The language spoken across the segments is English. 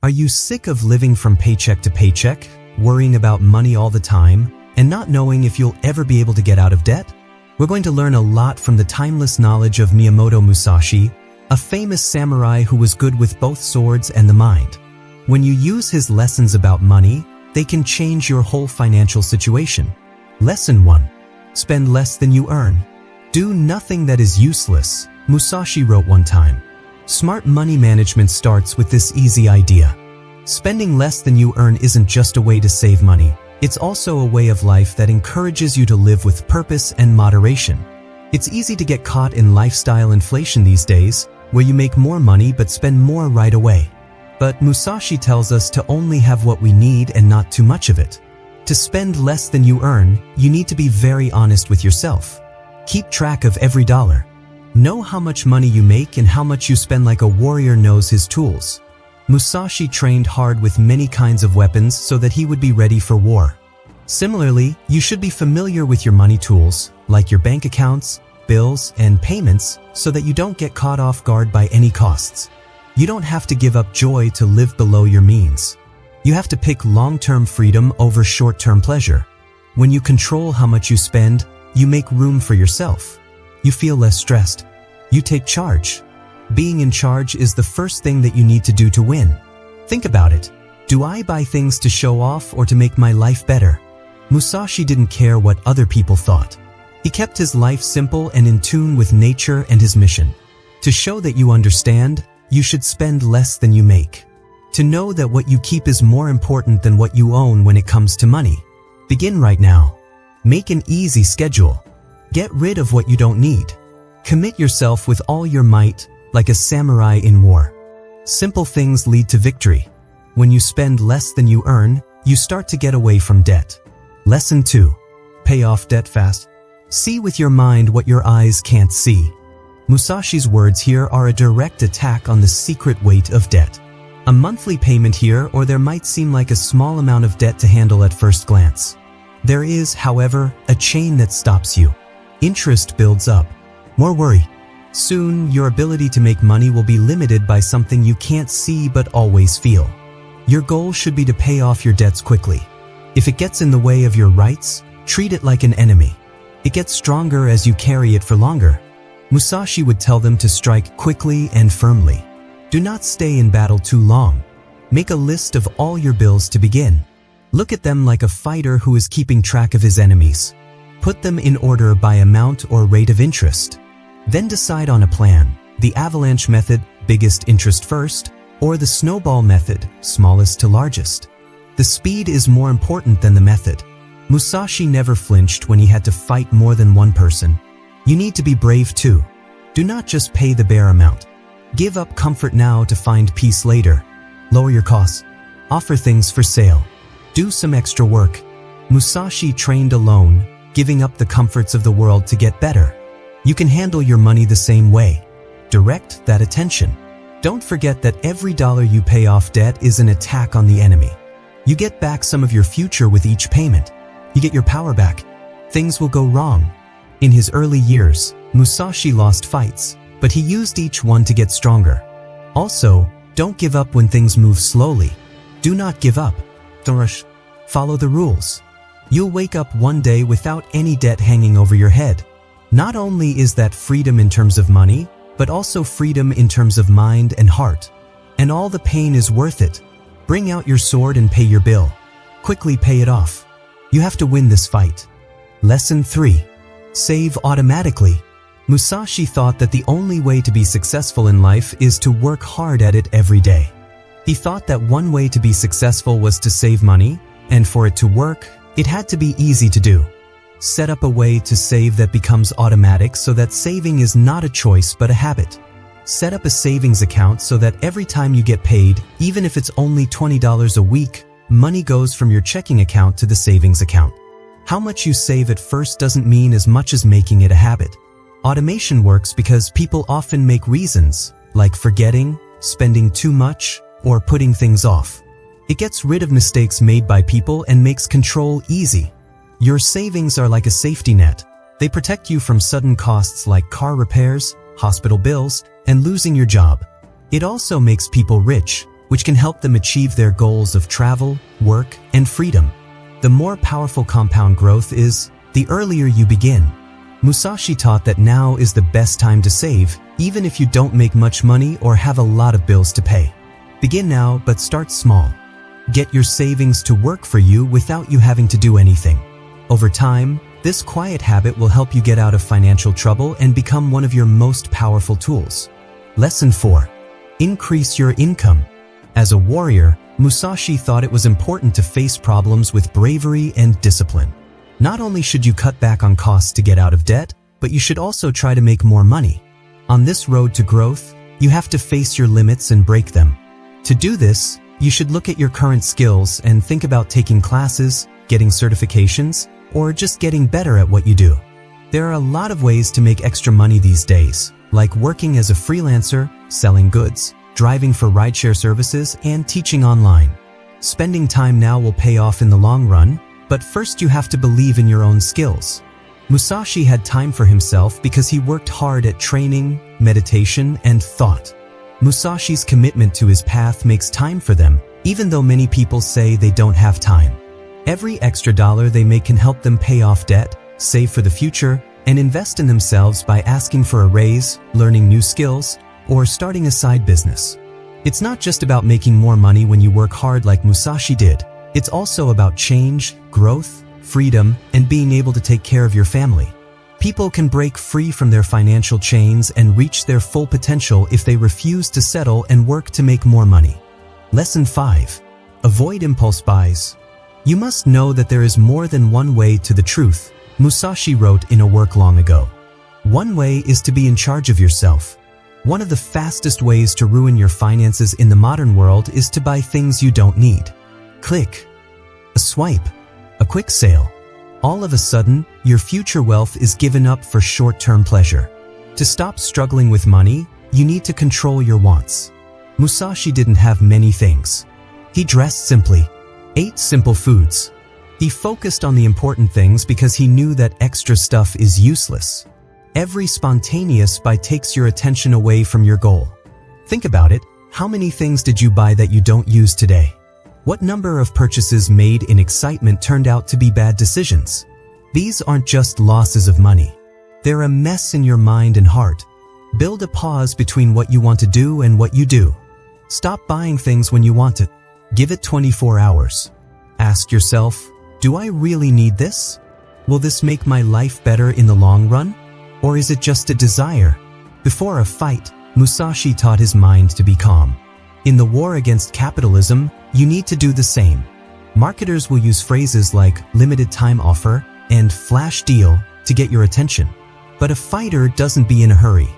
Are you sick of living from paycheck to paycheck, worrying about money all the time, and not knowing if you'll ever be able to get out of debt? We're going to learn a lot from the timeless knowledge of Miyamoto Musashi, a famous samurai who was good with both swords and the mind. When you use his lessons about money, they can change your whole financial situation. Lesson 1. Spend less than you earn. Do nothing that is useless, Musashi wrote one time. Smart money management starts with this easy idea. Spending less than you earn isn't just a way to save money. It's also a way of life that encourages you to live with purpose and moderation. It's easy to get caught in lifestyle inflation these days, where you make more money but spend more right away. But Musashi tells us to only have what we need and not too much of it. To spend less than you earn, you need to be very honest with yourself. Keep track of every dollar. Know how much money you make and how much you spend like a warrior knows his tools. Musashi trained hard with many kinds of weapons so that he would be ready for war. Similarly, you should be familiar with your money tools, like your bank accounts, bills, and payments, so that you don't get caught off guard by any costs. You don't have to give up joy to live below your means. You have to pick long-term freedom over short-term pleasure. When you control how much you spend, you make room for yourself. You feel less stressed. You take charge. Being in charge is the first thing that you need to do to win. Think about it. Do I buy things to show off or to make my life better? Musashi didn't care what other people thought. He kept his life simple and in tune with nature and his mission. To show that you understand, you should spend less than you make. To know that what you keep is more important than what you own when it comes to money. Begin right now. Make an easy schedule. Get rid of what you don't need. Commit yourself with all your might, like a samurai in war. Simple things lead to victory. When you spend less than you earn, you start to get away from debt. Lesson 2. Pay off debt fast. See with your mind what your eyes can't see. Musashi's words here are a direct attack on the secret weight of debt. A monthly payment here or there might seem like a small amount of debt to handle at first glance. There is, however, a chain that stops you. Interest builds up. More worry. Soon, your ability to make money will be limited by something you can't see but always feel. Your goal should be to pay off your debts quickly. If it gets in the way of your rights, treat it like an enemy. It gets stronger as you carry it for longer. Musashi would tell them to strike quickly and firmly. Do not stay in battle too long. Make a list of all your bills to begin. Look at them like a fighter who is keeping track of his enemies. Put them in order by amount or rate of interest. Then decide on a plan, the avalanche method, biggest interest first, or the snowball method, smallest to largest. The speed is more important than the method. Musashi never flinched when he had to fight more than one person. You need to be brave too. Do not just pay the bare amount. Give up comfort now to find peace later. Lower your costs. Offer things for sale. Do some extra work. Musashi trained alone, giving up the comforts of the world to get better. You can handle your money the same way. Direct that attention. Don't forget that every dollar you pay off debt is an attack on the enemy. You get back some of your future with each payment. You get your power back. Things will go wrong. In his early years, Musashi lost fights, but he used each one to get stronger. Also, don't give up when things move slowly. Do not give up. Don't rush. Follow the rules. You'll wake up one day without any debt hanging over your head. Not only is that freedom in terms of money, but also freedom in terms of mind and heart. And all the pain is worth it. Bring out your sword and pay your bill. Quickly pay it off. You have to win this fight. Lesson 3. Save automatically. Musashi thought that the only way to be successful in life is to work hard at it every day. He thought that one way to be successful was to save money, and for it to work, it had to be easy to do. Set up a way to save that becomes automatic so that saving is not a choice but a habit. Set up a savings account so that every time you get paid, even if it's only $20 a week, money goes from your checking account to the savings account. How much you save at first doesn't mean as much as making it a habit. Automation works because people often make reasons, like forgetting, spending too much, or putting things off. It gets rid of mistakes made by people and makes control easy. Your savings are like a safety net. They protect you from sudden costs like car repairs, hospital bills, and losing your job. It also makes people rich. which can help them achieve their goals of travel, work, and freedom. The more powerful compound growth is, the earlier you begin. Musashi taught that now is the best time to save, even if you don't make much money or have a lot of bills to pay. Begin now, but start small. Get your savings to work for you without you having to do anything. Over time, this quiet habit will help you get out of financial trouble and become one of your most powerful tools. Lesson 4. Increase your income. As a warrior, Musashi thought it was important to face problems with bravery and discipline. Not only should you cut back on costs to get out of debt, but you should also try to make more money. On this road to growth, you have to face your limits and break them. To do this, you should look at your current skills and think about taking classes, getting certifications, or just getting better at what you do. There are a lot of ways to make extra money these days, like working as a freelancer, selling goods, driving for rideshare services, and teaching online. Spending time now will pay off in the long run, but first you have to believe in your own skills. Musashi had time for himself because he worked hard at training, meditation, and thought. Musashi's commitment to his path makes time for them, even though many people say they don't have time. Every extra dollar they make can help them pay off debt, save for the future, and invest in themselves by asking for a raise, learning new skills, or starting a side business. It's not just about making more money when you work hard like Musashi did. It's also about change, growth, freedom, and being able to take care of your family. People can break free from their financial chains and reach their full potential if they refuse to settle and work to make more money. Lesson 5. Avoid impulse buys. You must know that there is more than one way to the truth, Musashi wrote in a work long ago. One way is to be in charge of yourself. One of the fastest ways to ruin your finances in the modern world is to buy things you don't need. Click. A swipe. A quick sale. All of a sudden, your future wealth is given up for short-term pleasure. To stop struggling with money, you need to control your wants. Musashi didn't have many things. He dressed simply, ate simple foods. He focused on the important things because he knew that extra stuff is useless. Every spontaneous buy takes your attention away from your goal. Think about it. How many things did you buy that you don't use today? What number of purchases made in excitement turned out to be bad decisions? These aren't just losses of money. They're a mess in your mind and heart. Build a pause between what you want to do and what you do. Stop buying things when you want it. Give it 24 hours. Ask yourself, do I really need this? Will this make my life better in the long run? Or is it just a desire? Before a fight, Musashi taught his mind to be calm. In the war against capitalism, you need to do the same. Marketers will use phrases like limited time offer and flash deal to get your attention. But a fighter doesn't be in a hurry.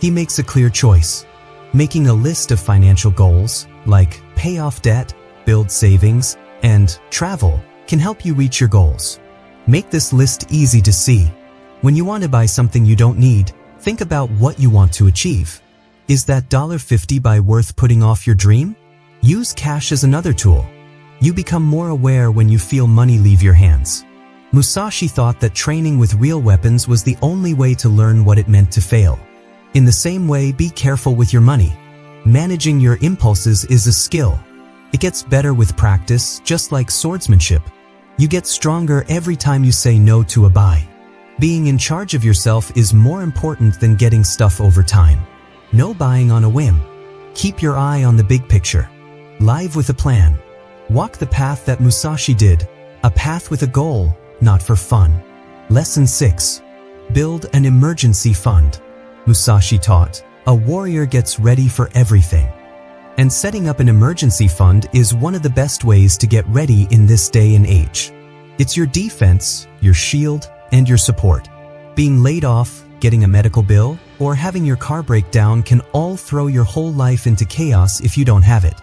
He makes a clear choice. Making a list of financial goals, like pay off debt, build savings, and travel, can help you reach your goals. Make this list easy to see. When you want to buy something you don't need, think about what you want to achieve. Is that $50 buy worth putting off your dream? Use cash as another tool. You become more aware when you feel money leave your hands. Musashi thought that training with real weapons was the only way to learn what it meant to fail. In the same way, be careful with your money. Managing your impulses is a skill. It gets better with practice, just like swordsmanship. You get stronger every time you say no to a buy. Being in charge of yourself is more important than getting stuff over time. No buying on a whim. Keep your eye on the big picture. Live with a plan. Walk the path that Musashi did, a path with a goal, not for fun. Lesson 6. Build an emergency fund. Musashi taught, a warrior gets ready for everything. And setting up an emergency fund is one of the best ways to get ready in this day and age. It's your defense, your shield, and your support. Being laid off, getting a medical bill, or having your car break down can all throw your whole life into chaos if you don't have it.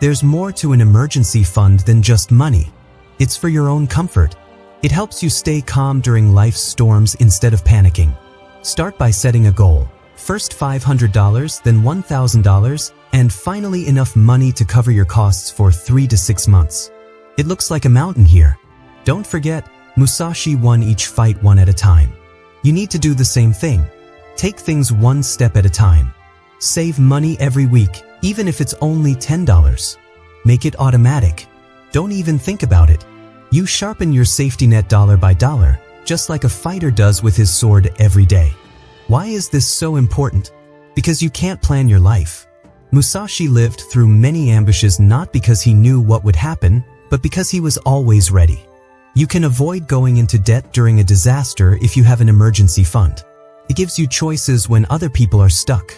There's more to an emergency fund than just money. It's for your own comfort. It helps you stay calm during life's storms instead of panicking. Start by setting a goal. First $500, then $1,000, and finally enough money to cover your costs for 3 to 6 months. It looks like a mountain here. Don't forget, Musashi won each fight one at a time. You need to do the same thing. Take things one step at a time. Save money every week, Even if it's only $10. Make it automatic. Don't even think about it. You sharpen your safety net dollar by dollar, just like a fighter does with his sword every day. Why is this so important? Because you can't plan your life. Musashi lived through many ambushes not because he knew what would happen, but because he was always ready. You can avoid going into debt during a disaster if you have an emergency fund. It gives you choices when other people are stuck.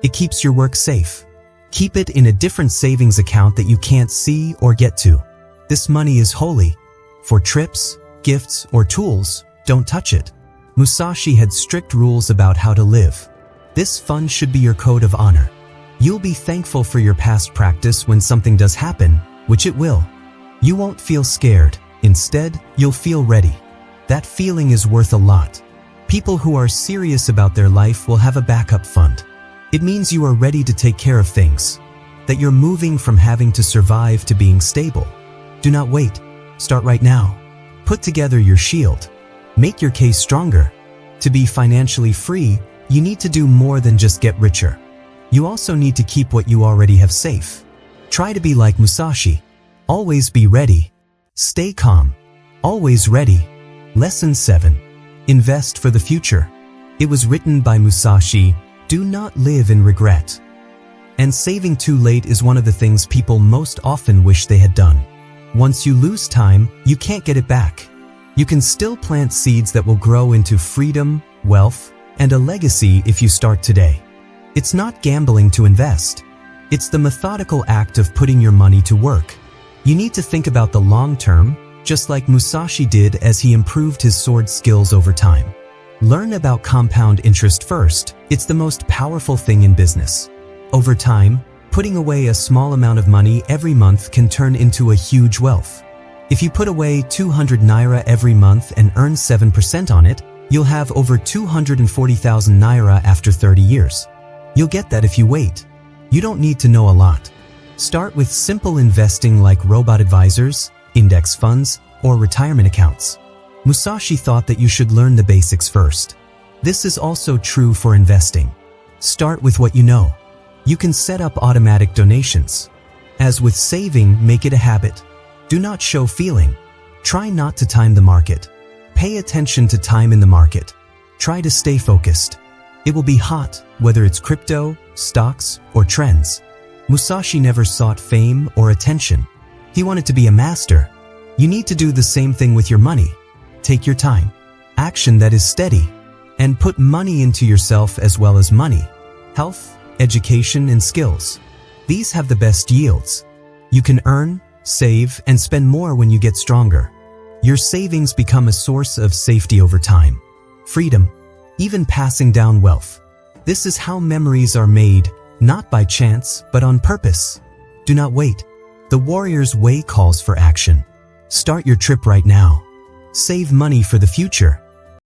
It keeps your work safe. Keep it in a different savings account that you can't see or get to. This money is holy. For trips, gifts, or tools, don't touch it. Musashi had strict rules about how to live. This fund should be your code of honor. You'll be thankful for your past practice when something does happen, which it will. You won't feel scared. Instead, you'll feel ready. That feeling is worth a lot. People who are serious about their life will have a backup fund. It means you are ready to take care of things. That you're moving from having to survive to being stable. Do not wait. Start right now. Put together your shield. Make your case stronger. To be financially free, you need to do more than just get richer. You also need to keep what you already have safe. Try to be like Musashi. Always be ready. Stay calm. Always ready. Lesson 7. Invest for the future. It was written by Musashi, do not live in regret. And saving too late is one of the things people most often wish they had done. Once you lose time, you can't get it back. You can still plant seeds that will grow into freedom, wealth, and a legacy if you start today. It's not gambling to invest. It's the methodical act of putting your money to work. You need to think about the long term, just like Musashi did as he improved his sword skills over time. Learn about compound interest first. It's the most powerful thing in business. Over time, putting away a small amount of money every month can turn into a huge wealth. If you put away 200 naira every month and earn 7% on it, you'll have over 240,000 naira after 30 years. You'll get that if you wait. You don't need to know a lot. Start with simple investing like robot advisors, index funds, or retirement accounts. Musashi thought that you should learn the basics first. This is also true for investing. Start with what you know. You can set up automatic donations. As with saving, make it a habit. Do not show feeling. Try not to time the market. Pay attention to time in the market. Try to stay focused. It will be hot, whether it's crypto, stocks, or trends. Musashi never sought fame or attention. He wanted to be a master. You need to do the same thing with your money. Take your time. Action that is steady. And put money into yourself as well as money. Health, education, and skills. These have the best yields. You can earn, save, and spend more when you get stronger. Your savings become a source of safety over time. Freedom. Even passing down wealth. This is how memories are made, not by chance, but on purpose. Do not wait. The warrior's way calls for action. Start your trip right now. Save money for the future.